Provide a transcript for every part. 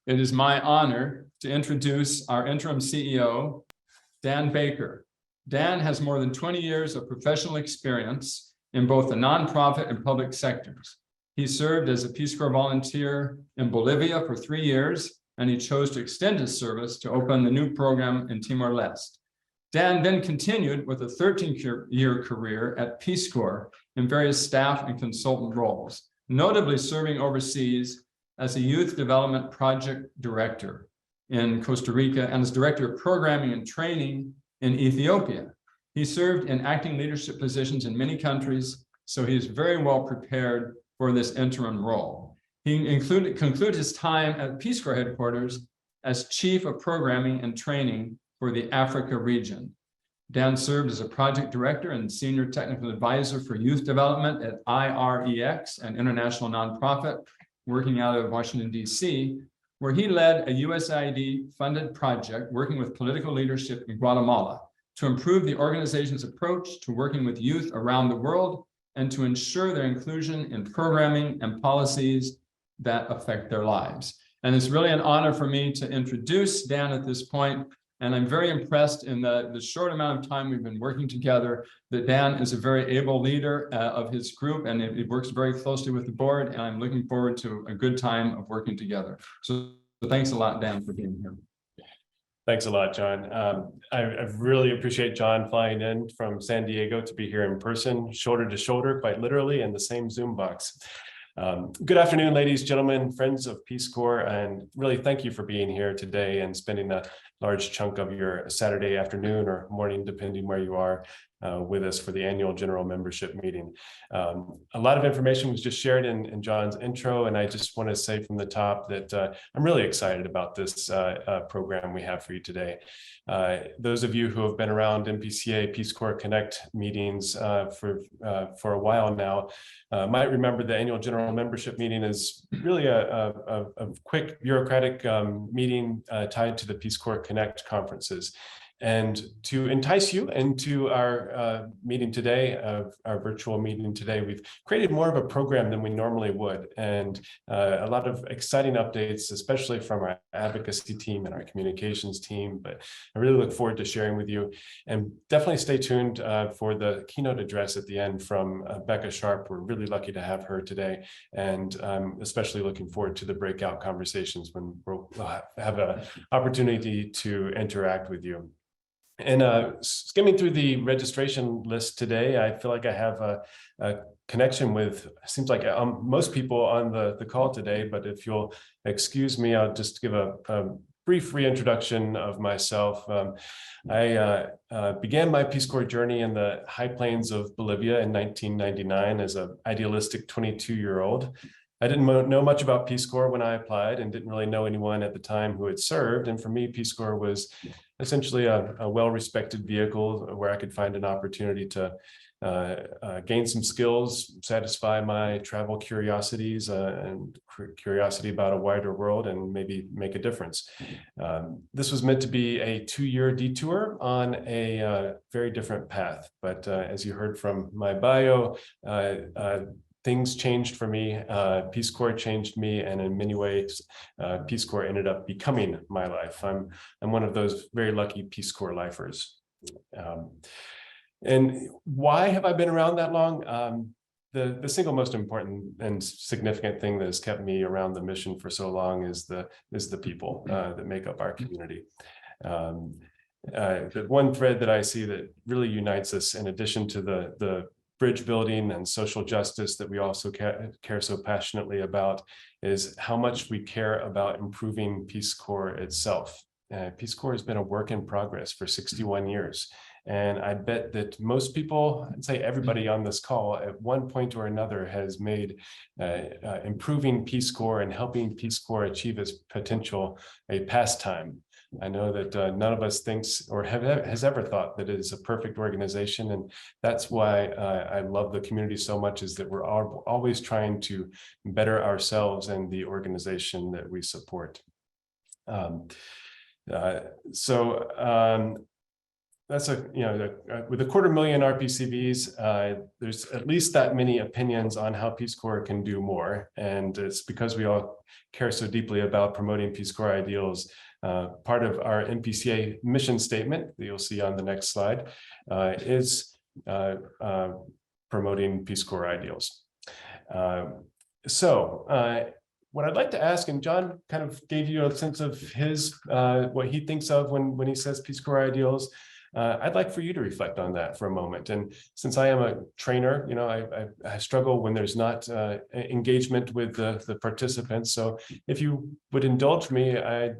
it is my honor to introduce our interim CEO, Dan Baker. Dan has more than 20 years of professional experience in both the nonprofit and public sectors. He served as a Peace Corps volunteer in Bolivia for 3 years, and he chose to extend his service to open the new program in Timor-Leste. Dan then continued with a 13-year career at Peace Corps in various staff and consultant roles, notably serving overseas as a youth development project director in Costa Rica and as director of programming and training in Ethiopia. He served in acting leadership positions in many countries, so he is very well prepared for this interim role. He concluded his time at Peace Corps headquarters as Chief of Programming and Training for the Africa region. Dan served as a project director and senior technical advisor for youth development at IREX, an international nonprofit working out of Washington, D.C., where he led a USAID-funded project working with political leadership in Guatemala to improve the organization's approach to working with youth around the world and to ensure their inclusion in programming and policies that affect their lives. And it's really an honor for me to introduce Dan at this point. And I'm very impressed in the short amount of time we've been working together that Dan is a very able leader of his group, and it works very closely with the board. And I'm looking forward to a good time of working together. So thanks a lot, Dan, for being here. Thanks a lot, John. I really appreciate John flying in from San Diego to be here in person, shoulder to shoulder, quite literally, in the same Zoom box. Good afternoon, ladies, gentlemen, friends of Peace Corps, and really thank you for being here today and spending a large chunk of your Saturday afternoon or morning, depending where you are, with us for the annual general membership meeting. A lot of information was just shared in John's intro, and I just want to say from the top that I'm really excited about this program we have for you today. Those of you who have been around NPCA Peace Corps Connect meetings for a while now might remember the annual general membership meeting is really a quick bureaucratic meeting tied to the Peace Corps Connect conferences. And to entice you into our meeting today, our virtual meeting today, we've created more of a program than we normally would, and a lot of exciting updates, especially from our advocacy team and our communications team. But I really look forward to sharing with you, and definitely stay tuned for the keynote address at the end from Becca Sharp. We're really lucky to have her today, and I'm especially looking forward to the breakout conversations when we'll have an opportunity to interact with you. And skimming through the registration list today, I feel like I have a connection with, seems like most people on the call today, but if you'll excuse me, I'll just give a brief reintroduction of myself. I began my Peace Corps journey in the high plains of Bolivia in 1999 as an idealistic 22-year-old. I didn't know much about Peace Corps when I applied and didn't really know anyone at the time who had served. And for me, Peace Corps was essentially a well-respected vehicle where I could find an opportunity to gain some skills, satisfy my travel curiosities and curiosity about a wider world, and maybe make a difference. This was meant to be a 2-year detour on a very different path. But as you heard from my bio, things changed for me. Peace Corps changed me, and in many ways, Peace Corps ended up becoming my life. I'm one of those very lucky Peace Corps lifers. And why have I been around that long? The single most important and significant thing that has kept me around the mission for so long is the people that make up our community. The one thread that I see that really unites us, in addition to the bridge building and social justice that we also care so passionately about, is how much we care about improving Peace Corps itself. Peace Corps has been a work in progress for 61 years. And I bet that most people, I'd say everybody on this call at one point or another has made improving Peace Corps and helping Peace Corps achieve its potential a pastime. I know that none of us thinks or has ever thought that it is a perfect organization. And that's why I love the community so much, is that we're always trying to better ourselves and the organization that we support. that's with 250,000 RPCVs, there's at least that many opinions on how Peace Corps can do more. And it's because we all care so deeply about promoting Peace Corps ideals. Part of our NPCA mission statement that you'll see on the next slide is promoting Peace Corps ideals. What I'd like to ask, and John kind of gave you a sense of his what he thinks of when he says Peace Corps ideals. I'd like for you to reflect on that for a moment. And since I am a trainer, I struggle when there's not engagement with the participants. So if you would indulge me, I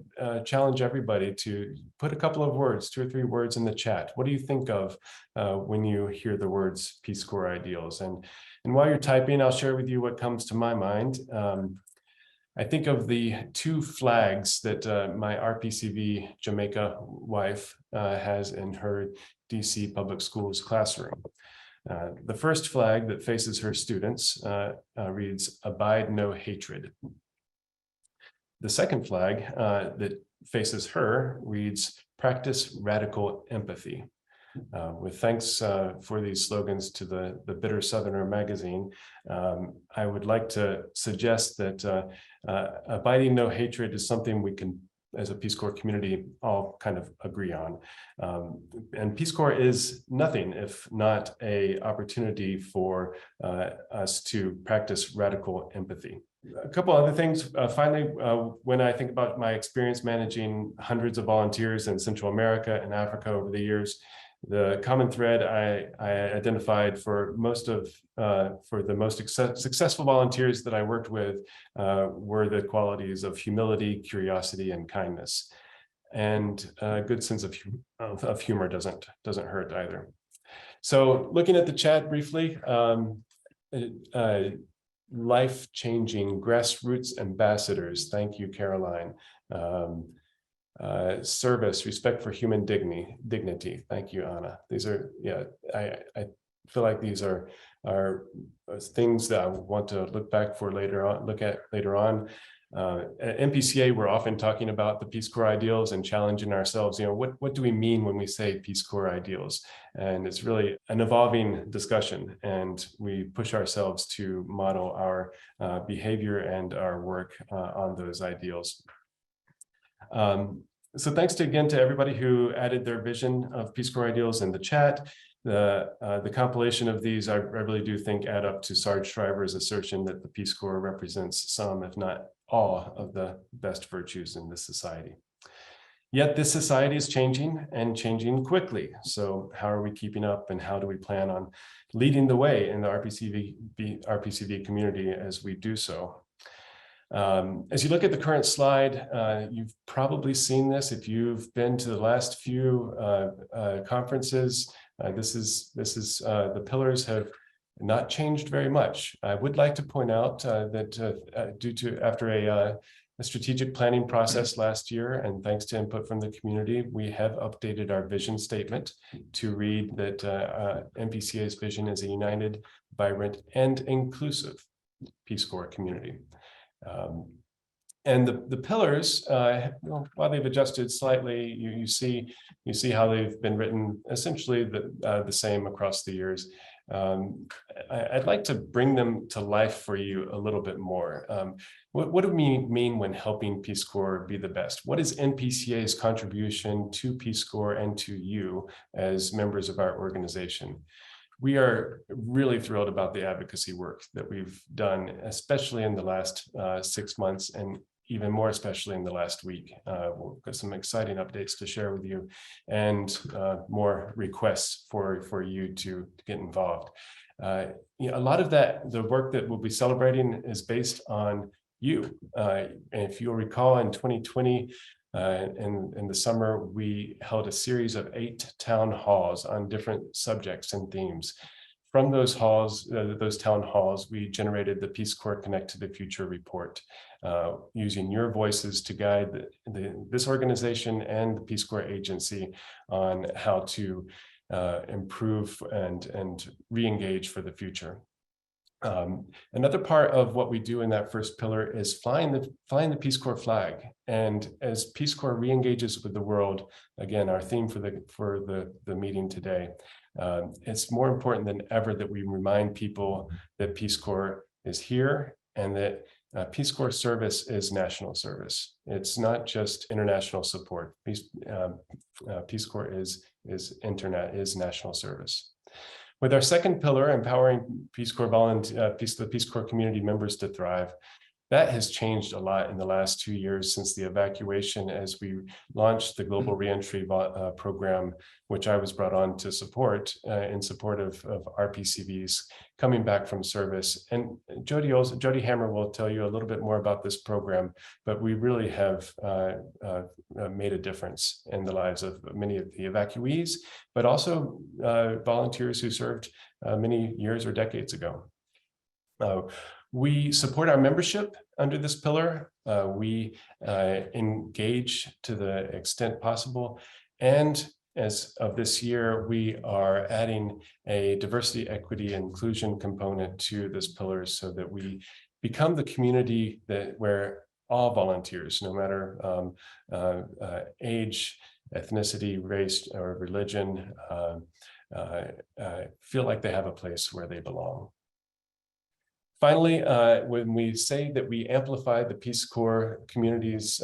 challenge everybody to put a couple of words, 2 or 3 words in the chat. What do you think of when you hear the words Peace Corps ideals? And while you're typing, I'll share with you what comes to my mind. I think of the 2 flags that my RPCV Jamaica wife has in her DC public schools classroom. The first flag that faces her students reads, "Abide no hatred." The second flag that faces her reads, "Practice radical empathy." With thanks for these slogans to the Bitter Southerner magazine, I would like to suggest that abiding no hatred is something we can, as a Peace Corps community, all kind of agree on. And Peace Corps is nothing if not an opportunity for us to practice radical empathy. A couple other things. Finally, when I think about my experience managing hundreds of volunteers in Central America and Africa over the years, the common thread I identified for the most successful volunteers that I worked with were the qualities of humility, curiosity, and kindness. And a good sense of humor doesn't hurt either. So looking at the chat briefly, life-changing grassroots ambassadors. Thank you, Caroline. Service, respect for human dignity. Thank you, Anna. These are, I feel like these are things that I want to look at later on. At NPCA, we're often talking about the Peace Corps ideals and challenging ourselves. What do we mean when we say Peace Corps ideals? And it's really an evolving discussion, and we push ourselves to model our behavior and our work on those ideals. So thanks again to everybody who added their vision of Peace Corps ideals in the chat. The compilation of these, I really do think, add up to Sarge Shriver's assertion that the Peace Corps represents some, if not all, of the best virtues in this society. Yet this society is changing, and changing quickly. So how are we keeping up, and how do we plan on leading the way in the RPCV community as we do so? As you look at the current slide, you've probably seen this if you've been to the last few conferences. The pillars have not changed very much. I would like to point out that after a strategic planning process last year, and thanks to input from the community, we have updated our vision statement to read that NPCA's vision is a united, vibrant, and inclusive Peace Corps community. And the pillars, while they've adjusted slightly, you see how they've been written essentially the same across the years. I'd like to bring them to life for you a little bit more. What do we mean when helping Peace Corps be the best? What is NPCA's contribution to Peace Corps and to you as members of our organization? We are really thrilled about the advocacy work that we've done, especially in the last 6 months, and even more especially in the last week. We've got some exciting updates to share with you, and more requests for you to get involved. A lot of the work that we'll be celebrating is based on you. And if you'll recall, in 2020, in the summer, we held a series of 8 town halls on different subjects and themes. From those town halls, we generated the Peace Corps Connect to the Future report, using your voices to guide this organization and the Peace Corps agency on how to improve and re-engage for the future. Another part of what we do in that first pillar is flying the Peace Corps flag. And as Peace Corps re-engages with the world, again, our theme for the meeting today, it's more important than ever that we remind people that Peace Corps is here and that Peace Corps service is national service. It's not just international support. Peace Corps is national service. With our second pillar, empowering Peace Corps the Peace Corps community members to thrive, that has changed a lot in the last 2 years since the evacuation, as we launched the Global Reentry program, which I was brought on to support in support of RPCVs coming back from service. And Jodi Hammer will tell you a little bit more about this program, but we really have made a difference in the lives of many of the evacuees, but also volunteers who served many years or decades ago. We support our membership under this pillar. We engage to the extent possible. And as of this year, we are adding a diversity, equity, and inclusion component to this pillar so that we become the community where all volunteers, no matter age, ethnicity, race, or religion, feel like they have a place where they belong. Finally, when we say that we amplify the Peace Corps community's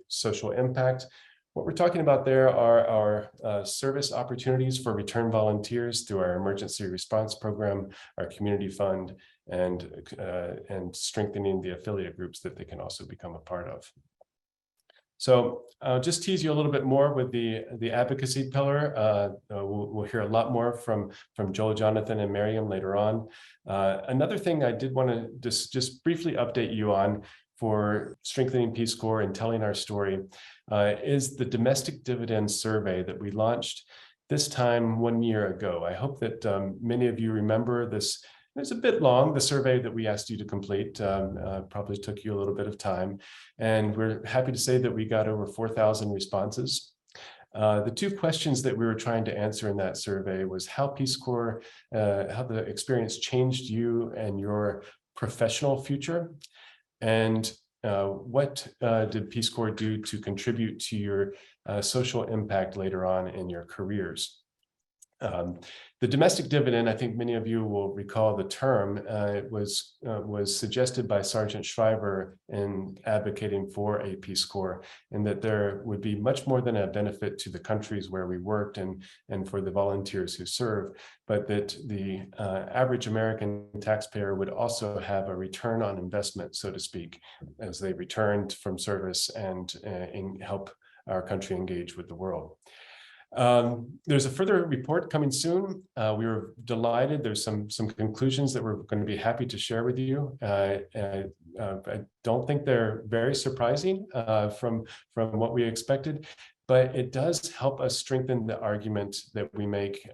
social impact, what we're talking about there are our service opportunities for return volunteers through our emergency response program, our community fund, and strengthening the affiliate groups that they can also become a part of. So I'll just tease you a little bit more with the advocacy pillar. We'll hear a lot more from Joel, Jonathan, and Miriam later on. Another thing I did want to just briefly update you on for strengthening Peace Corps and telling our story is the domestic dividend survey that we launched this time 1 year ago. I hope that many of you remember this. It's a bit long, the survey that we asked you to complete, probably took you a little bit of time. And we're happy to say that we got over 4,000 responses. The two questions that we were trying to answer in that survey was how Peace Corps, how the experience changed you and your professional future, and what did Peace Corps do to contribute to your social impact later on in your careers. The domestic dividend, I think many of you will recall the term, was suggested by Sergeant Shriver in advocating for a Peace Corps, and that there would be much more than a benefit to the countries where we worked and for the volunteers who serve, but that the average American taxpayer would also have a return on investment, so to speak, as they returned from service and help our country engage with the world. There's a further report coming soon. We were delighted. There's some conclusions that we're going to be happy to share with you. I don't think they're very surprising from what we expected, but it does help us strengthen the argument that we make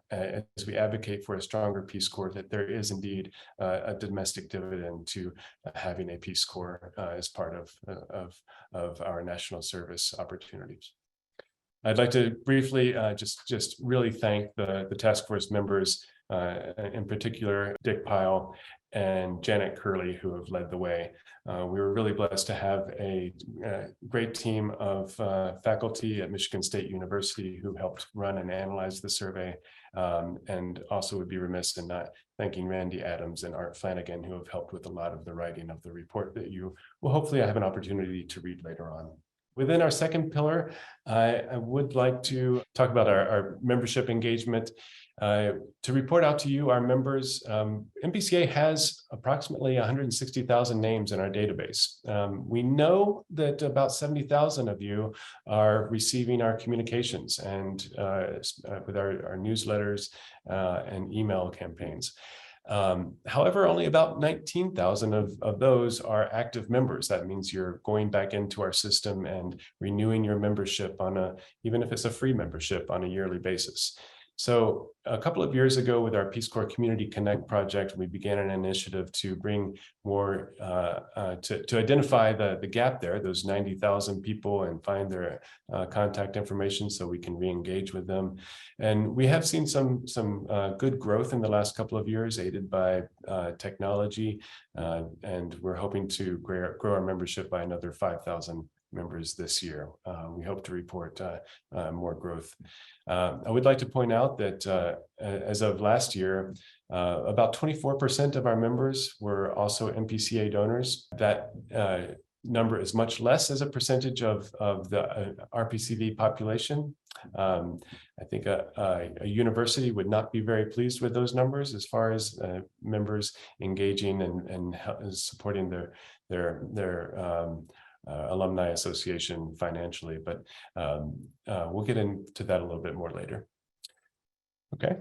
as we advocate for a stronger Peace Corps, that there is indeed a domestic dividend to having a Peace Corps as part of our national service opportunities. I'd like to briefly just really thank the task force members, in particular, Dick Pyle and Janet Curley, who have led the way. We were really blessed to have a great team of faculty at Michigan State University who helped run and analyze the survey, and also would be remiss in not thanking Randy Adams and Art Flanagan, who have helped with a lot of the writing of the report that you will hopefully have an opportunity to read later on. Within our second pillar, I would like to talk about our membership engagement. To report out to you, our members, NPCA has approximately 160,000 names in our database. We know that about 70,000 of you are receiving our communications and with our newsletters and email campaigns. However, only about 19,000 of those are active members. That means you're going back into our system and renewing your membership on even if it's a free membership, on a yearly basis. So a couple of years ago with our Peace Corps Community Connect project, we began an initiative to bring more, to identify the gap there, those 90,000 people, and find their contact information so we can re-engage with them. And we have seen some good growth in the last couple of years, aided by technology, and we're hoping to grow our membership by another 5,000 members this year. We hope to report more growth. I would like to point out that as of last year, about 24% of our members were also NPCA donors. That number is much less as a percentage of the RPCV population. I think a university would not be very pleased with those numbers as far as members engaging and supporting their alumni association financially, but we'll get into that a little bit more later. Okay.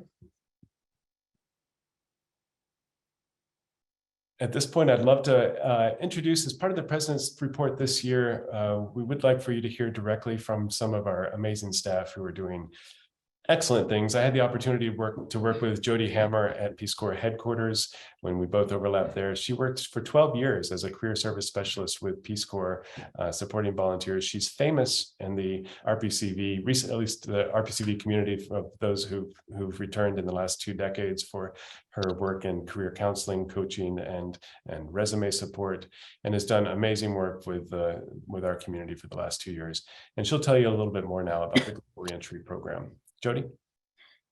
At this point, I'd love to introduce, as part of the President's Report this year, we would like for you to hear directly from some of our amazing staff who are doing excellent things. I had the opportunity to work with Jodi at Peace Corps headquarters when we both overlapped there. She worked for 12 years as a career service specialist with Peace Corps, supporting volunteers. She's famous in the RPCV, at least the RPCV community, of those who've returned in the last 2 decades for her work in career counseling, coaching, and resume support, and has done amazing work with our community for the last 2 years. And she'll tell you a little bit more now about the Global Reentry program. Jodi?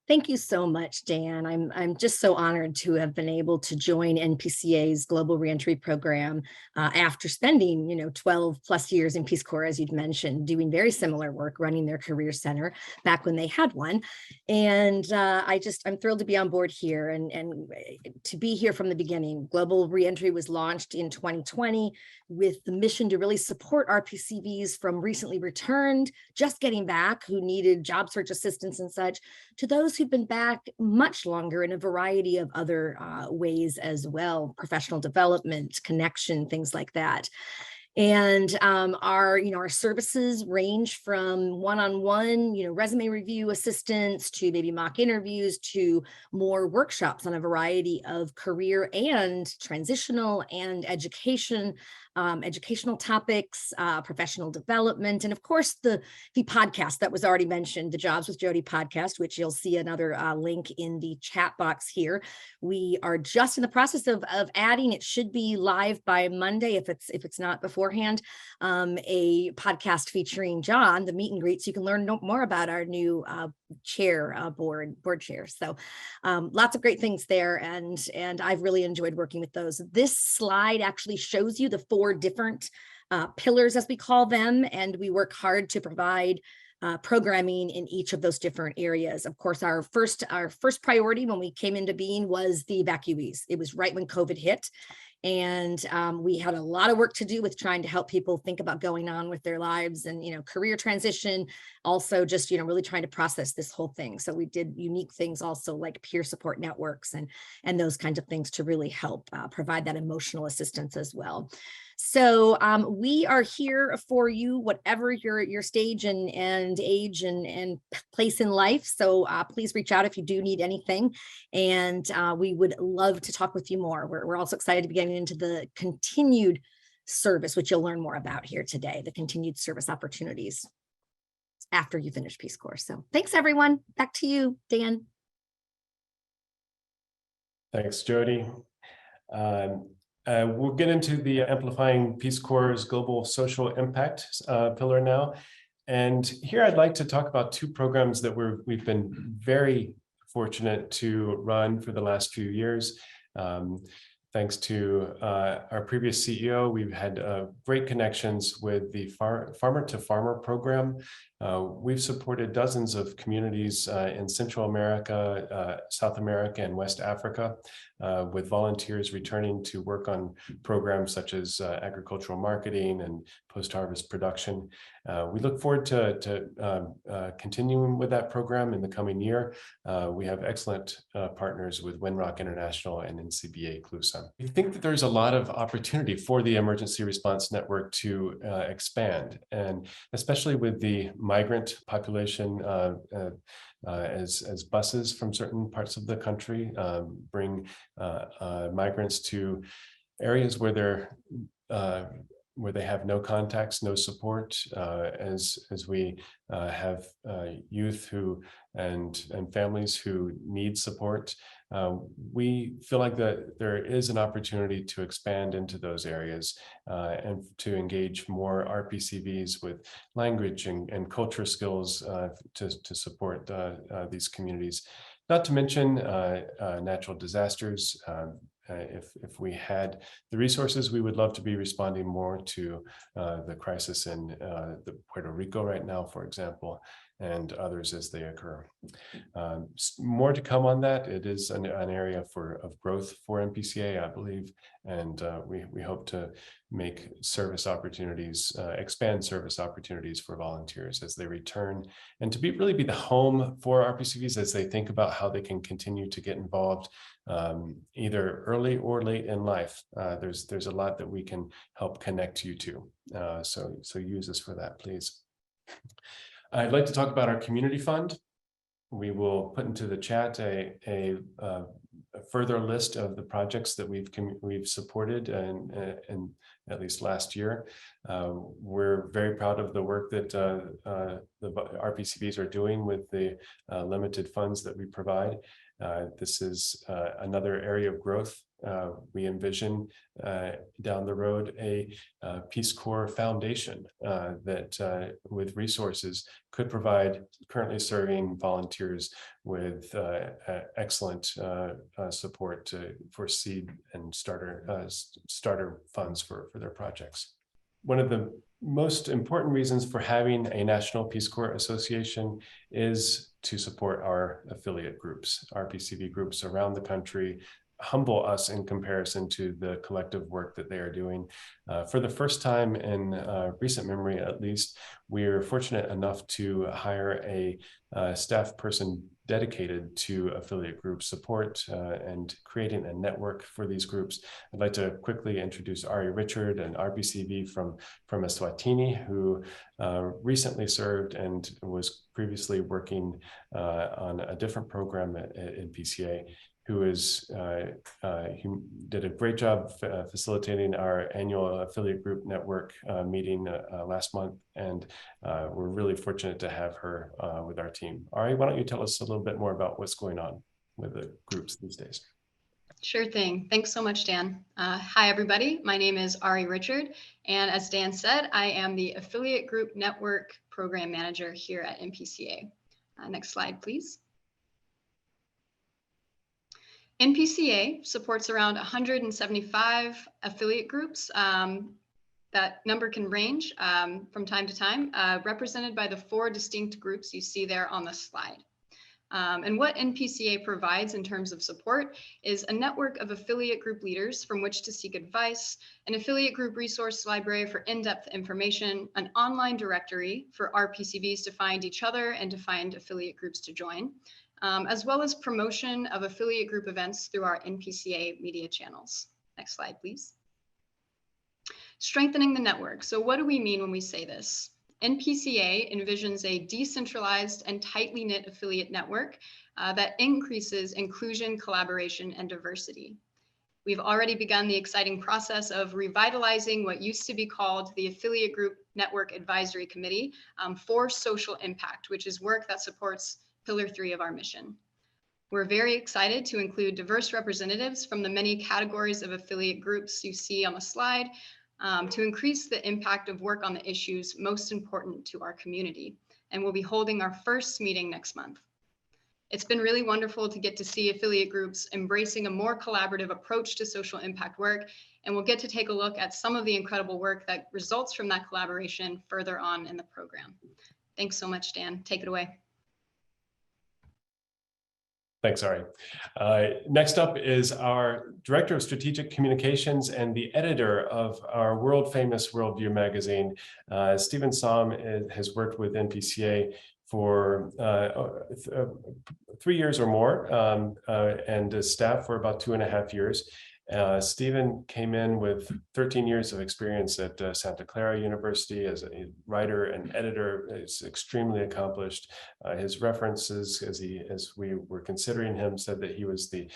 Thank you so much, Dan. I'm just so honored to have been able to join NPCA's Global Reentry Program after spending, 12 plus years in Peace Corps, as you'd mentioned, doing very similar work, running their career center back when they had one. And I'm thrilled to be on board here and to be here from the beginning. Global Reentry was launched in 2020 with the mission to really support RPCVs from recently returned, just getting back, who needed job search assistance and such, to those who've been back much longer in a variety of other ways as well, professional development, connection, things like that. And our services range from one-on-one, resume review assistance to maybe mock interviews to more workshops on a variety of career and transitional and educational topics, professional development, and of course the podcast that was already mentioned, the Jobs with Jodi podcast, which you'll see another link in the chat box here. We are just in the process of adding, it should be live by Monday if it's not beforehand, a podcast featuring John, the meet and greet, so you can learn more about our new board chair. So lots of great things there, and I've really enjoyed working with those. This slide actually shows you the 4 different pillars, as we call them, and we work hard to provide programming in each of those different areas. Of course, our first priority when we came into being was the evacuees. It was right when COVID hit. And we had a lot of work to do with trying to help people think about going on with their lives and, career transition, also just, really trying to process this whole thing. So we did unique things also like peer support networks and those kinds of things to really help provide that emotional assistance as well. So we are here for you, whatever your stage and age and place in life. So please reach out if you do need anything. And we would love to talk with you more. We're also excited to be getting into the continued service, which you'll learn more about here today, the continued service opportunities after you finish Peace Corps. So thanks, everyone. Back to you, Dan. Thanks, Jodi. We'll get into the Amplifying Peace Corps' Global Social Impact pillar now. And here I'd like to talk about 2 programs that we've been very fortunate to run for the last few years. Thanks to our previous CEO, we've had great connections with the Farmer to Farmer program. We've supported dozens of communities in Central America, South America, and West Africa, with volunteers returning to work on programs such as agricultural marketing and post-harvest production. We look forward to continuing with that program in the coming year. We have excellent partners with Winrock International and NCBA CLUSA. We think that there's a lot of opportunity for the emergency response network to expand, and especially with the migrant population as buses from certain parts of the country bring migrants to areas where they have no contacts, no support, as we have youth who and families who need support. We feel like that there is an opportunity to expand into those areas and to engage more RPCVs with language and culture skills to support these communities. Not to mention natural disasters. If we had the resources, we would love to be responding more to the crisis in the Puerto Rico right now, for example, and others as they occur. More to come on that. It is an area of growth for NPCA, I believe, and we hope to make service opportunities, expand service opportunities for volunteers as they return, and to really be the home for RPCVs as they think about how they can continue to get involved either early or late in life. There's a lot that we can help connect you to. So use us for that, please. I'd like to talk about our community fund. We will put into the chat a further list of the projects that we've supported and at least last year. We're very proud of the work that the RPCVs are doing with the limited funds that we provide. This is another area of growth. We envision down the road a Peace Corps foundation that with resources could provide currently serving volunteers with excellent support for seed and starter funds for their projects. One of the most important reasons for having a National Peace Corps Association is to support our affiliate groups, RPCV groups around the country, humble us in comparison to the collective work that they are doing. For the first time in recent memory, at least, we are fortunate enough to hire a staff person dedicated to affiliate group support and creating a network for these groups. I'd like to quickly introduce Ari Richard, an RPCV from Eswatini, who recently served and was previously working on a different program at NPCA. He did a great job facilitating our annual affiliate group network meeting last month, and we're really fortunate to have her with our team. Ari, why don't you tell us a little bit more about what's going on with the groups these days? Sure thing. Thanks so much, Dan. Hi, everybody. My name is Ari Richard, and as Dan said, I am the Affiliate Group Network Program Manager here at NPCA. Next slide, please. NPCA supports around 175 affiliate groups. That number can range from time to time, represented by the 4 distinct groups you see there on the slide. And what NPCA provides in terms of support is a network of affiliate group leaders from which to seek advice, an affiliate group resource library for in-depth information, an online directory for RPCVs to find each other and to find affiliate groups to join, as well as promotion of affiliate group events through our NPCA media channels. Next slide, please. Strengthening the network. So what do we mean when we say this? NPCA envisions a decentralized and tightly knit affiliate network that increases inclusion, collaboration, and diversity. We've already begun the exciting process of revitalizing what used to be called the Affiliate Group Network Advisory Committee for Social Impact, which is work that supports Pillar 3 of our mission. We're very excited to include diverse representatives from the many categories of affiliate groups you see on the slide to increase the impact of work on the issues most important to our community. And we'll be holding our first meeting next month. It's been really wonderful to get to see affiliate groups embracing a more collaborative approach to social impact work. And we'll get to take a look at some of the incredible work that results from that collaboration further on in the program. Thanks so much, Dan. Take it away. Thanks, Ari. Next up is our Director of Strategic Communications and the editor of our world famous WorldView magazine. Stephen Saum has worked with NPCA for 3 years or more and as staff for about 2.5 years. Stephen came in with 13 years of experience at Santa Clara University as a writer and editor. He's extremely accomplished. His references, as we were considering him, said that he was the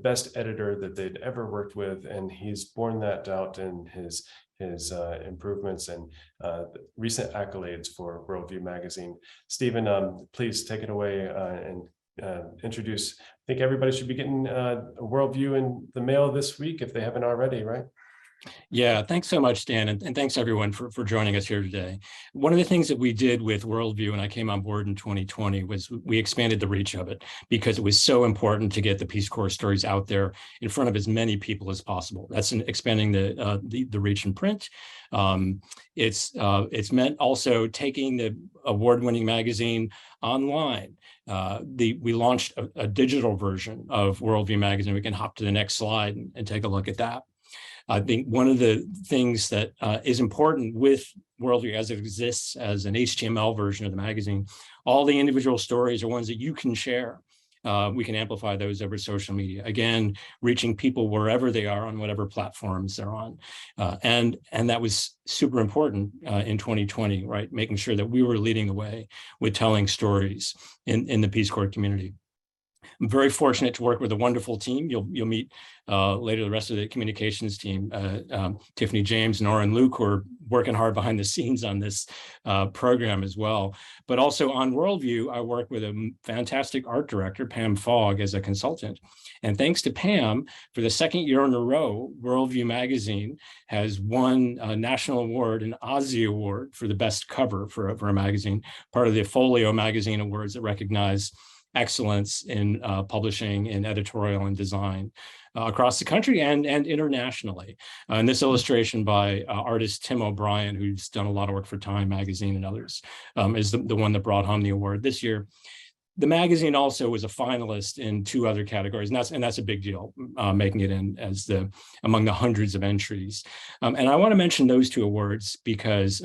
best editor that they'd ever worked with, and he's borne that out in his improvements and recent accolades for WorldView magazine. Stephen, please take it away and introduce. I think everybody should be getting a WorldView in the mail this week if they haven't already, right? Yeah, thanks so much, Dan, and thanks everyone for joining us here today. One of the things that we did with WorldView when I came on board in 2020 was we expanded the reach of it because it was so important to get the Peace Corps stories out there in front of as many people as possible. That's expanding the reach in print. It's meant also taking the award-winning magazine online. We launched a digital version of WorldView magazine. We can hop to the next slide and take a look at that. I think one of the things that is important with WorldView as it exists as an HTML version of the magazine, all the individual stories are ones that you can share. We can amplify those over social media, again, reaching people wherever they are on whatever platforms they're on. And that was super important in 2020, right? Making sure that we were leading the way with telling stories in the Peace Corps community. I'm very fortunate to work with a wonderful team. You'll meet later the rest of the communications team, Tiffany James and Orrin Luc, who are working hard behind the scenes on this program as well. But also on WorldView, I work with a fantastic art director, Pam Fogg, as a consultant. And thanks to Pam, for the second year in a row, WorldView magazine has won a national award, an Ozzy Award for the best cover for a magazine, part of the Folio Magazine Awards that recognize excellence in publishing, in editorial and design across the country and internationally. And this illustration by artist Tim O'Brien, who's done a lot of work for Time Magazine and others, is the one that brought home the award this year. The magazine also was a finalist in 2 other categories, and that's a big deal, making it in as among the hundreds of entries. And I want to mention those 2 awards because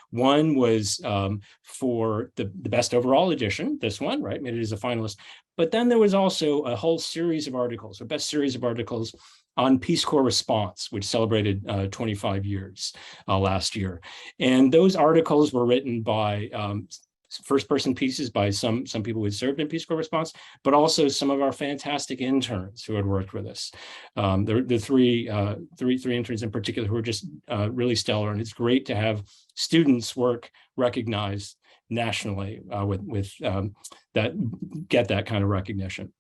one was for the best overall edition, this one, right, made it as a finalist. But then there was also a whole series of articles, a best series of articles on Peace Corps response, which celebrated 25 years last year. And those articles were written by first-person pieces by some people who had served in Peace Corps response, but also some of our fantastic interns who had worked with us. The three interns in particular who are just really stellar, and it's great to have students' work recognized nationally with that get that kind of recognition.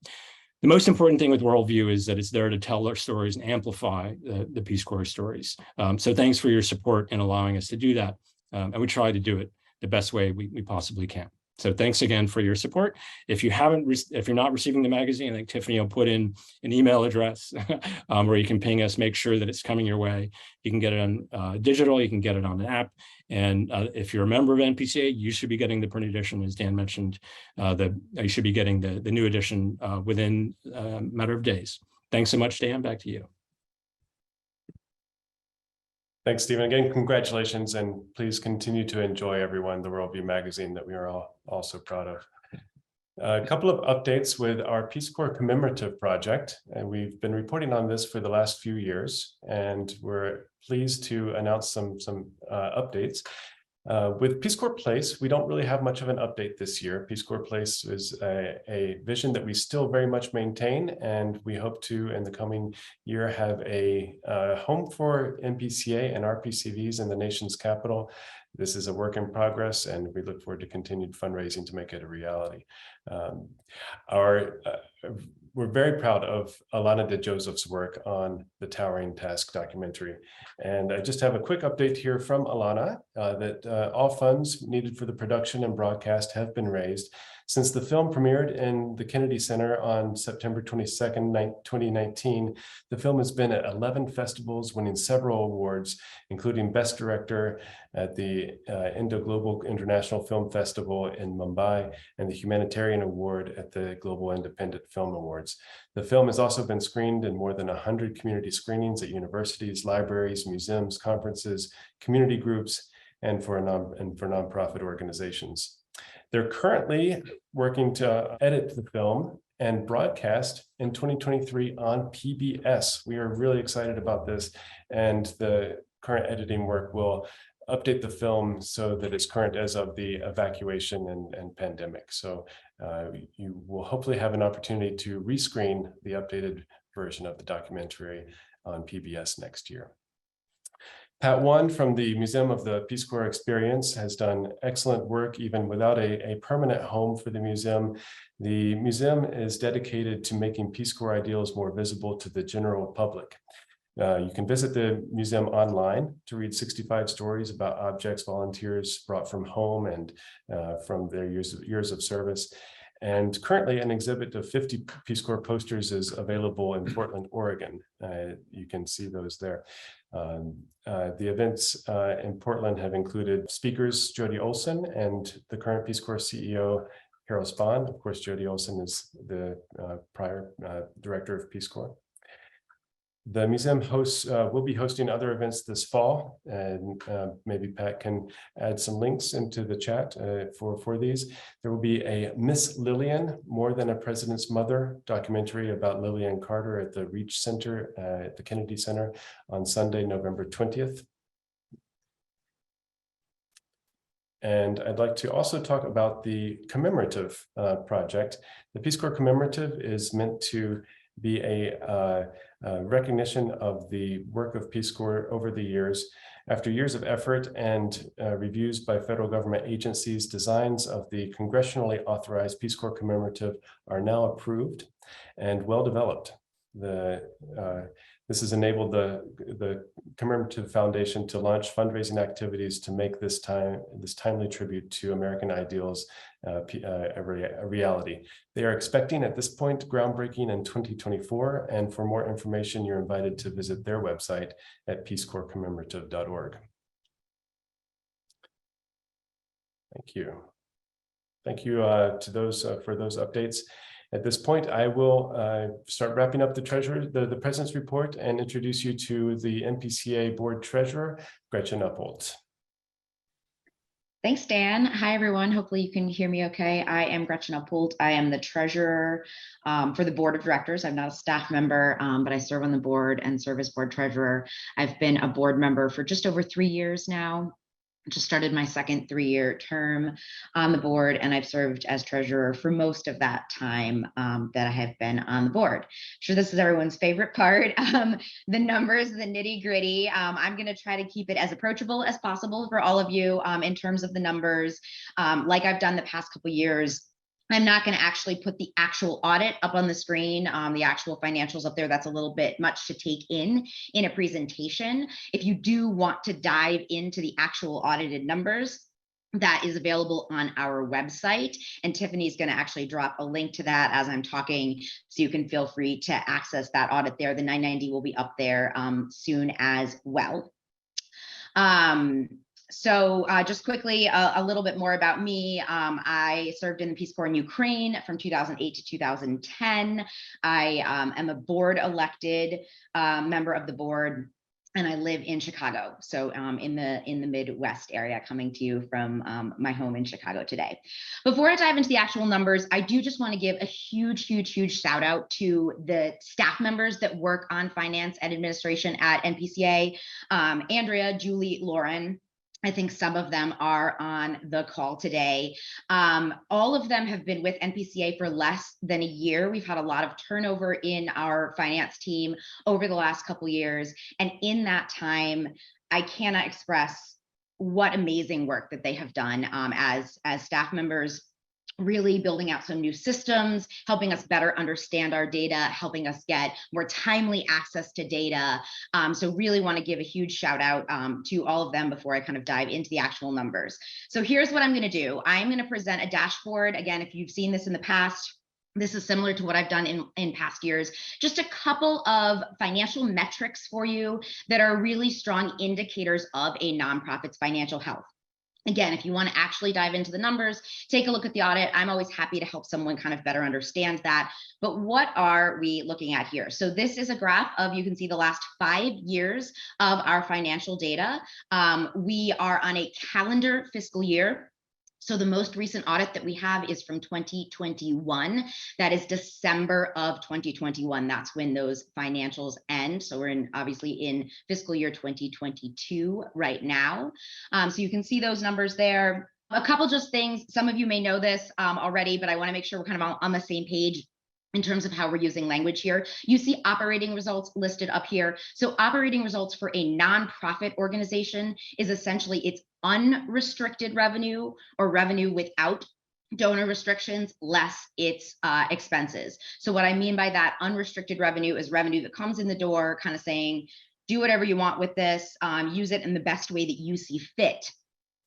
The most important thing with WorldView is that it's there to tell our stories and amplify the Peace Corps stories. So thanks for your support in allowing us to do that, and we try to do it the best way we possibly can. So thanks again for your support. If you're not receiving the magazine, I think Tiffany will put in an email address where you can ping us, make sure that it's coming your way. You can get it on digital, you can get it on an app. And if you're a member of NPCA, you should be getting the print edition, as Dan mentioned. You should be getting the new edition within a matter of days. Thanks so much, Dan. Back to you. Thanks, Stephen. Again, congratulations, and please continue to enjoy, everyone, the WorldView magazine that we are all so proud of. A couple of updates with our Peace Corps commemorative project, and we've been reporting on this for the last few years, and we're pleased to announce some updates. With Peace Corps Place, we don't really have much of an update this year. Peace Corps Place is a vision that we still very much maintain, and we hope to, in the coming year, have a home for NPCA and RPCVs in the nation's capital. This is a work in progress, and we look forward to continued fundraising to make it a reality. We're very proud of Alana DeJoseph's work on the Towering Task documentary. And I just have a quick update here from Alana that all funds needed for the production and broadcast have been raised. Since the film premiered in the Kennedy Center on September 22nd, 2019, the film has been at 11 festivals, winning several awards, including Best Director at the Indo Global International Film Festival in Mumbai and the Humanitarian Award at the Global Independent Film Awards. The film has also been screened in more than 100 community screenings at universities, libraries, museums, conferences, community groups, and for nonprofit organizations. They're currently working to edit the film and broadcast in 2023 on PBS. We are really excited about this, and the current editing work will update the film so that it's current as of the evacuation and pandemic. So you will hopefully have an opportunity to rescreen the updated version of the documentary on PBS next year. Pat One from the Museum of the Peace Corps Experience has done excellent work even without a permanent home for the museum. The museum is dedicated to making Peace Corps ideals more visible to the general public. You can visit the museum online to read 65 stories about objects volunteers brought from home and from their years of service. And currently an exhibit of 50 Peace Corps posters is available in Portland, Oregon. You can see those there. The events in Portland have included speakers Jodi Olson and the current Peace Corps CEO, Harold Spahn. Of course, Jodi Olson is the prior director of Peace Corps. The museum will be hosting other events this fall, and maybe Pat can add some links into the chat for these. There will be a Miss Lillian, More Than a President's Mother documentary about Lillian Carter at the Reach Center at the Kennedy Center on Sunday, November 20th. And I'd like to also talk about the commemorative project. The Peace Corps commemorative is meant to be a recognition of the work of Peace Corps over the years. After years of effort and reviews by federal government agencies, designs of the congressionally authorized Peace Corps commemorative are now approved and well developed. This has enabled the Commemorative Foundation to launch fundraising activities to make this timely tribute to American ideals a reality. They are expecting at this point groundbreaking in 2024, and for more information, you're invited to visit their website at peacecorpscommemorative.org. Thank you. Thank you to those for those updates. At this point, I will start wrapping up the President's Report and introduce you to the NPCA Board Treasurer, Gretchen Apult. Thanks, Dan. Hi, everyone. Hopefully you can hear me okay. I am Gretchen Apult. I am the treasurer for the Board of Directors. I'm not a staff member, but I serve on the board and serve as board treasurer. I've been a board member for just over 3 years now. Just started my second 3-year term on the board, and I've served as treasurer for most of that time that I have been on the board. I'm sure this is everyone's favorite part, the numbers, the nitty gritty. I'm going to try to keep it as approachable as possible for all of you in terms of the numbers. Like I've done the past couple years, I'm not going to actually put the actual audit up on the screen, the actual financials up there. That's a little bit much to take in a presentation. If you do want to dive into the actual audited numbers, that is available on our website. And Tiffany's going to actually drop a link to that as I'm talking, so you can feel free to access that audit there. The 990 will be up there soon as well. So just quickly, a little bit more about me. I served in the Peace Corps in Ukraine from 2008 to 2010. I am a board elected member of the board, and I live in Chicago. So in the Midwest area, coming to you from my home in Chicago today. Before I dive into the actual numbers, I do just want to give a huge shout out to the staff members that work on finance and administration at NPCA, Andrea, Julie, Lauren. I think some of them are on the call today. All of them have been with NPCA for less than a year. We've had a lot of turnover in our finance team over the last couple of years. And in that time, I cannot express what amazing work that they have done as staff members, really building out some new systems, helping us better understand our data, helping us get more timely access to data. So really want to give a huge shout out to all of them before I kind of dive into the actual numbers. So here's what I'm going to do. I'm going to present a dashboard. Again, if you've seen this in the past, this is similar to what I've done in past years. Just a couple of financial metrics for you that are really strong indicators of a nonprofit's financial health. Again, if you want to actually dive into the numbers, take a look at the audit. I'm always happy to help someone kind of better understand that. But what are we looking at here? So this is a graph of, you can see the last 5 years of our financial data. We are on a calendar fiscal year. So the most recent audit that we have is from 2021. That is December of 2021. That's when those financials end. So we're obviously in fiscal year 2022 right now. So you can see those numbers there. A couple just things, some of you may know this already, but I want to make sure we're kind of on the same page in terms of how we're using language here. You see operating results listed up here. So operating results for a nonprofit organization is essentially its unrestricted revenue or revenue without donor restrictions less its expenses. So what I mean by that, unrestricted revenue is revenue that comes in the door, kind of saying, do whatever you want with this, use it in the best way that you see fit,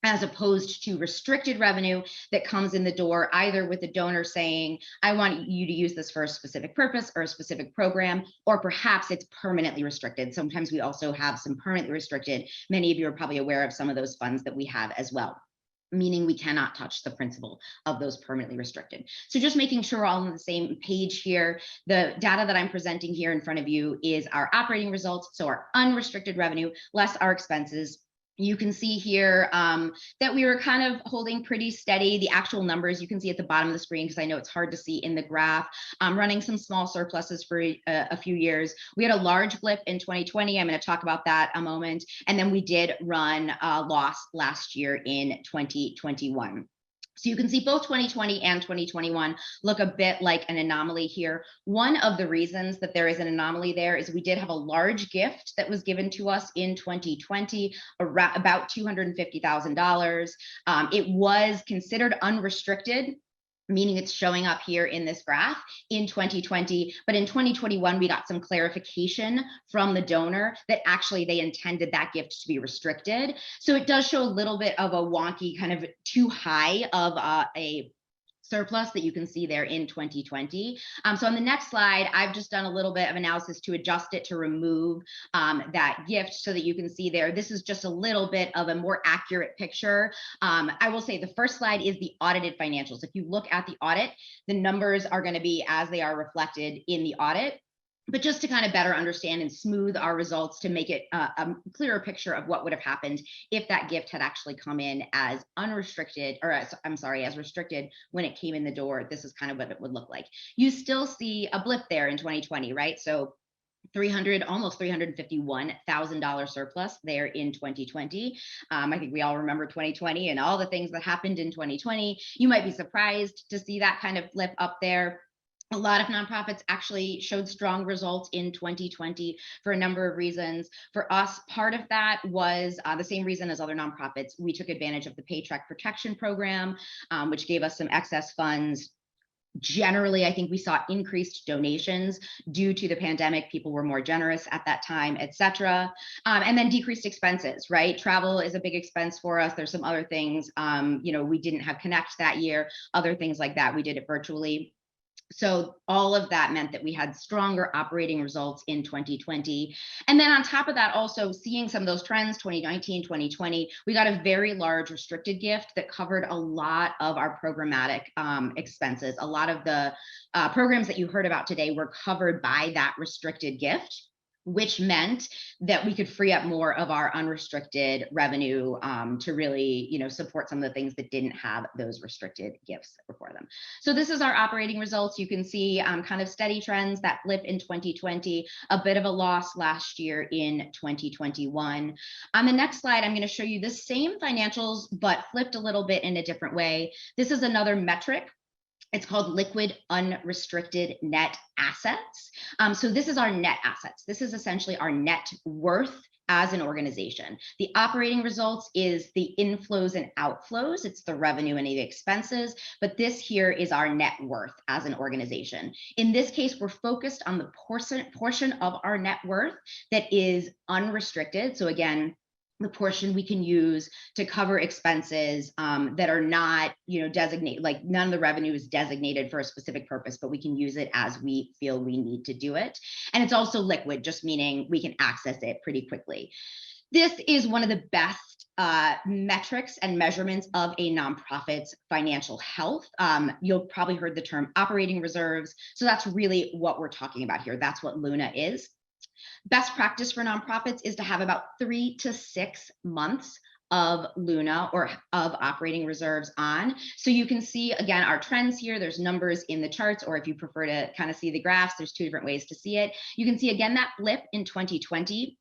as opposed to restricted revenue that comes in the door either with the donor saying, I want you to use this for a specific purpose or a specific program, or perhaps it's permanently restricted. Sometimes we also have some permanently restricted. Many of you are probably aware of some of those funds that we have as well, meaning we cannot touch the principal of those permanently restricted. So just making sure we're all on the same page here. The data that I'm presenting here in front of you is our operating results. So our unrestricted revenue less our expenses. You can see here that we were kind of holding pretty steady. The actual numbers you can see at the bottom of the screen, because I know it's hard to see in the graph, running some small surpluses for a few years. We had a large blip in 2020. I'm going to talk about that a moment. And then we did run a loss last year in 2021. So you can see both 2020 and 2021 look a bit like an anomaly here. One of the reasons that there is an anomaly there is we did have a large gift that was given to us in 2020, about $250,000. It was considered unrestricted, meaning it's showing up here in this graph in 2020, but in 2021, we got some clarification from the donor that actually they intended that gift to be restricted. So it does show a little bit of a wonky, kind of too high of a surplus that you can see there in 2020. So on the next slide, I've just done a little bit of analysis to adjust it to remove that gift so that you can see there. This is just a little bit of a more accurate picture. I will say the first slide is the audited financials. If you look at the audit, the numbers are going to be as they are reflected in the audit. But just to kind of better understand and smooth our results to make it a clearer picture of what would have happened if that gift had actually come in as unrestricted, or as restricted when it came in the door, this is kind of what it would look like. You still see a blip there in 2020, right? So almost $351,000 surplus there in 2020. I think we all remember 2020 and all the things that happened in 2020. You might be surprised to see that kind of blip up there. A lot of nonprofits actually showed strong results in 2020 for a number of reasons. For us, part of that was the same reason as other nonprofits. We took advantage of the Paycheck Protection Program, which gave us some excess funds. Generally, I think we saw increased donations due to the pandemic. People were more generous at that time, et cetera. And then decreased expenses, right? Travel is a big expense for us. There's some other things, we didn't have Connect that year, other things like that. We did it virtually. So all of that meant that we had stronger operating results in 2020. And then on top of that, also seeing some of those trends, 2019, 2020, we got a very large restricted gift that covered a lot of our programmatic expenses. A lot of the programs that you heard about today were covered by that restricted gift, which meant that we could free up more of our unrestricted revenue to really, support some of the things that didn't have those restricted gifts for them. So this is our operating results. You can see kind of steady trends, that blip in 2020, a bit of a loss last year in 2021. On the next slide, I'm going to show you the same financials, but flipped a little bit in a different way. This is another metric. It's called liquid unrestricted net assets. So this is our net assets. This is essentially our net worth as an organization. The operating results is the inflows and outflows. It's the revenue and the expenses, but this here is our net worth as an organization. In this case, we're focused on the portion of our net worth that is unrestricted. So again, the portion we can use to cover expenses that are not, designated, like none of the revenue is designated for a specific purpose, but we can use it as we feel we need to do it. And it's also liquid, just meaning we can access it pretty quickly. This is one of the best metrics and measurements of a nonprofit's financial health. You'll probably heard the term operating reserves. So that's really what we're talking about here. That's what Luna is. Best practice for nonprofits is to have about 3 to 6 months of Luna or of operating reserves on. So you can see, again, our trends here. There's numbers in the charts, or if you prefer to kind of see the graphs, there's two different ways to see it. You can see, again, that blip in 2020.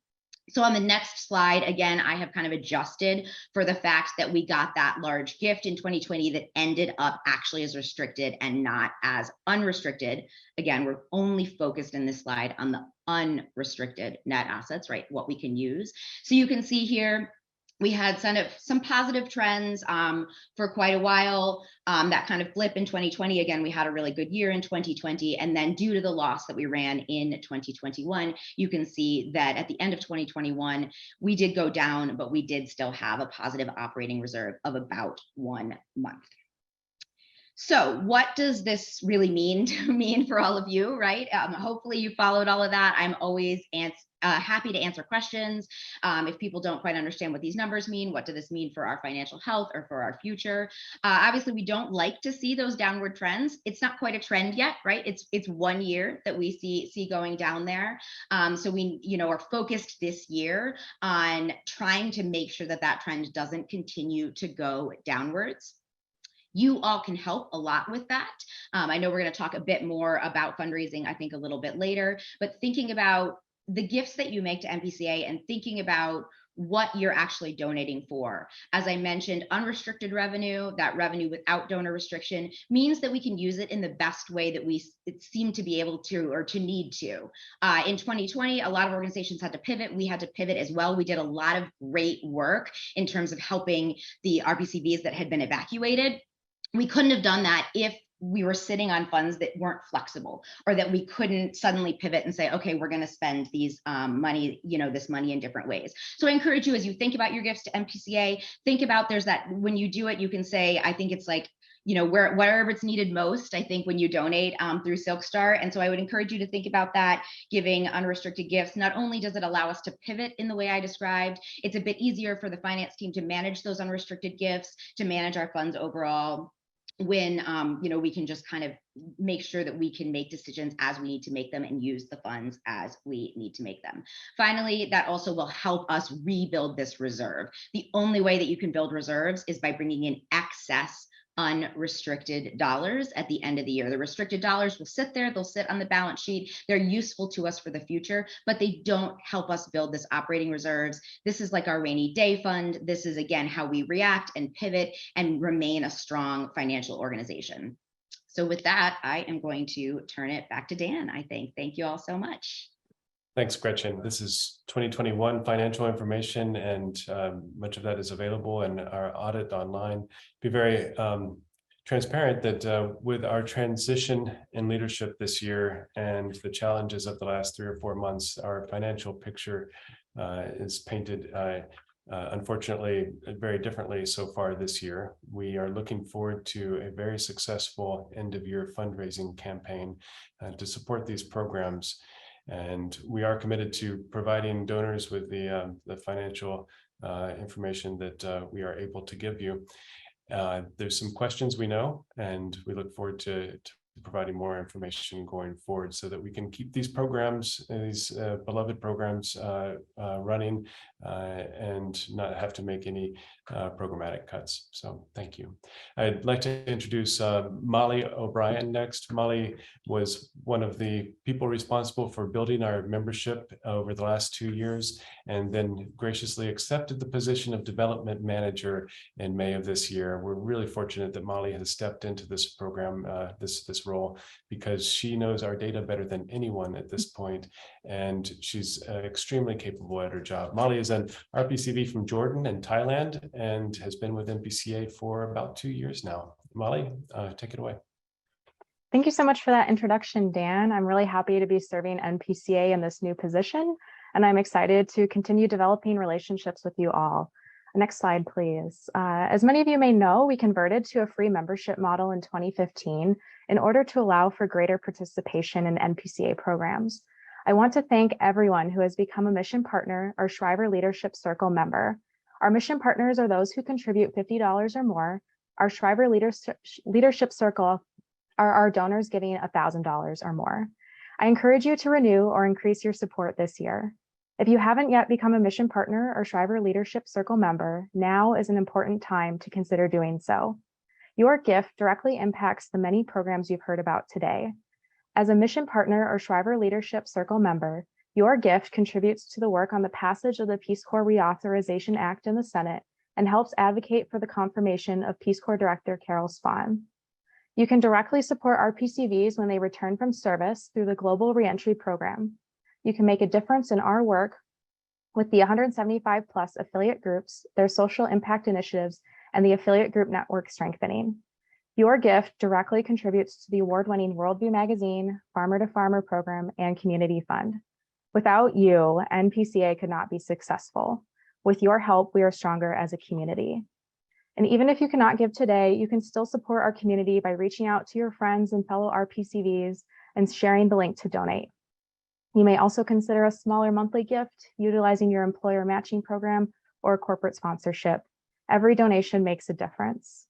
So on the next slide, again, I have kind of adjusted for the fact that we got that large gift in 2020 that ended up actually as restricted and not as unrestricted. Again, we're only focused in this slide on the unrestricted net assets, right? What we can use. So you can see here, we had some positive trends for quite a while. That kind of blip in 2020, again, we had a really good year in 2020. And then due to the loss that we ran in 2021, you can see that at the end of 2021, we did go down, but we did still have a positive operating reserve of about 1 month. So what does this really mean for all of you, right? Hopefully you followed all of that. I'm always happy to answer questions. If people don't quite understand what these numbers mean, what does this mean for our financial health or for our future? Obviously, we don't like to see those downward trends. It's not quite a trend yet, right? It's 1 year that we see going down there. So we, are focused this year on trying to make sure that that trend doesn't continue to go downwards. You all can help a lot with that. I know we're going to talk a bit more about fundraising, I think, a little bit later, but thinking about the gifts that you make to NPCA and thinking about what you're actually donating for. As I mentioned, unrestricted revenue, that revenue without donor restriction, means that we can use it in the best way that we seem to be able to or to need to. In 2020, a lot of organizations had to pivot. We had to pivot as well. We did a lot of great work in terms of helping the RPCVs that had been evacuated. We couldn't have done that if we were sitting on funds that weren't flexible, or that we couldn't suddenly pivot and say, okay, we're going to spend these money, this money in different ways. So I encourage you, as you think about your gifts to NPCA, think about there's that when you do it, you can say, I think it's like, wherever it's needed most, I think when you donate through Silkstar. And so I would encourage you to think about that, giving unrestricted gifts. Not only does it allow us to pivot in the way I described, it's a bit easier for the finance team to manage those unrestricted gifts, to manage our funds overall, when we can just kind of make sure that we can make decisions as we need to make them and use the funds as we need to make them. Finally, that also will help us rebuild this reserve. The only way that you can build reserves is by bringing in excess unrestricted dollars at the end of the year. The restricted dollars will sit there, they'll sit on the balance sheet. They're useful to us for the future, but they don't help us build this operating reserves. This is like our rainy day fund. This is, again, how we react and pivot and remain a strong financial organization. So with that, I am going to turn it back to Dan, I think. Thank you all so much. Thanks, Gretchen. This is 2021 financial information, and much of that is available in our audit online. Be very transparent that with our transition in leadership this year and the challenges of the last 3 or 4 months, our financial picture is painted unfortunately very differently so far this year. We are looking forward to a very successful end of year fundraising campaign to support these programs. And we are committed to providing donors with the financial information that we are able to give you. There's some questions we know, and we look forward to providing more information going forward so that we can keep these programs, these beloved programs running and not have to make any programmatic cuts. So thank you. I'd like to introduce Molly O'Brien next. Molly was one of the people responsible for building our membership over the last 2 years, and then graciously accepted the position of development manager in May of this year. We're really fortunate that Molly has stepped into this program, this role, because she knows our data better than anyone at this point, and she's extremely capable at her job. Molly is an RPCV from Jordan and Thailand and has been with NPCA for about 2 years now. Molly, take it away. Thank you so much for that introduction, Dan. I'm really happy to be serving NPCA in this new position, and I'm excited to continue developing relationships with you all. Next slide, please. As many of you may know, we converted to a free membership model in 2015 in order to allow for greater participation in NPCA programs. I want to thank everyone who has become a mission partner or Shriver Leadership Circle member. Our mission partners are those who contribute $50 or more. Our Shriver Leadership Circle are our donors giving $1,000 or more. I encourage you to renew or increase your support this year. If you haven't yet become a mission partner or Shriver Leadership Circle member, now is an important time to consider doing so. Your gift directly impacts the many programs you've heard about today. As a mission partner or Shriver Leadership Circle member, your gift contributes to the work on the passage of the Peace Corps Reauthorization Act in the Senate and helps advocate for the confirmation of Peace Corps Director Carol Spahn. You can directly support RPCVs when they return from service through the Global Reentry program. You can make a difference in our work with the 175 plus affiliate groups, their social impact initiatives, and the affiliate group network strengthening. Your gift directly contributes to the award-winning WorldView magazine, Farmer to Farmer program, and Community Fund. Without you, NPCA could not be successful. With your help, we are stronger as a community. And even if you cannot give today, you can still support our community by reaching out to your friends and fellow RPCVs and sharing the link to donate. You may also consider a smaller monthly gift, utilizing your employer matching program or corporate sponsorship. Every donation makes a difference.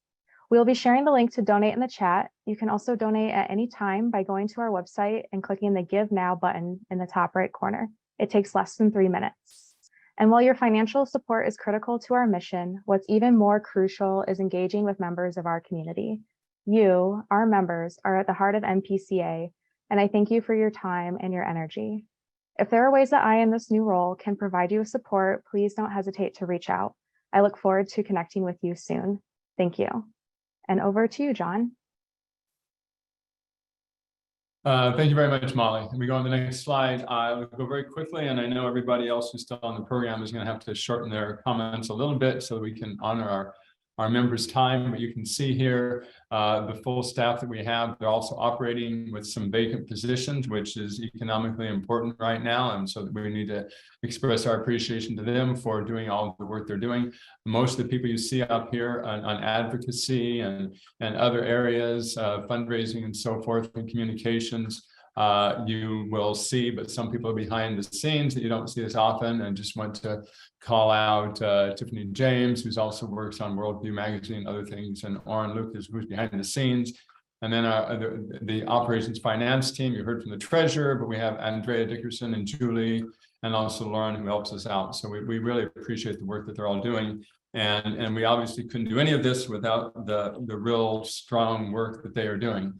We'll be sharing the link to donate in the chat. You can also donate at any time by going to our website and clicking the Give Now button in the top right corner. It takes less than 3 minutes. And while your financial support is critical to our mission, what's even more crucial is engaging with members of our community. You, our members, are at the heart of NPCA, and I thank you for your time and your energy. If there are ways that I, in this new role, can provide you with support, please don't hesitate to reach out. I look forward to connecting with you soon. Thank you. And over to you, John. Thank you very much, Molly. And we go on the next slide. I'll go very quickly, and I know everybody else who's still on the program is going to have to shorten their comments a little bit so that we can honor our members' time. But you can see here the full staff that we have. They're also operating with some vacant positions, which is economically important right now. And so we need to express our appreciation to them for doing all of the work they're doing. Most of the people you see up here on advocacy and other areas, fundraising and so forth, and communications, you will see, but some people are behind the scenes that you don't see as often. And just want to call out Tiffany James, who's also works on WorldView magazine and other things, and Orrin Luc is who's behind the scenes. And then the operations finance team, you heard from the treasurer, but we have Andrea Dickerson and Julie, and also Lauren, who helps us out. So we really appreciate the work that they're all doing. And we obviously couldn't do any of this without the real strong work that they are doing.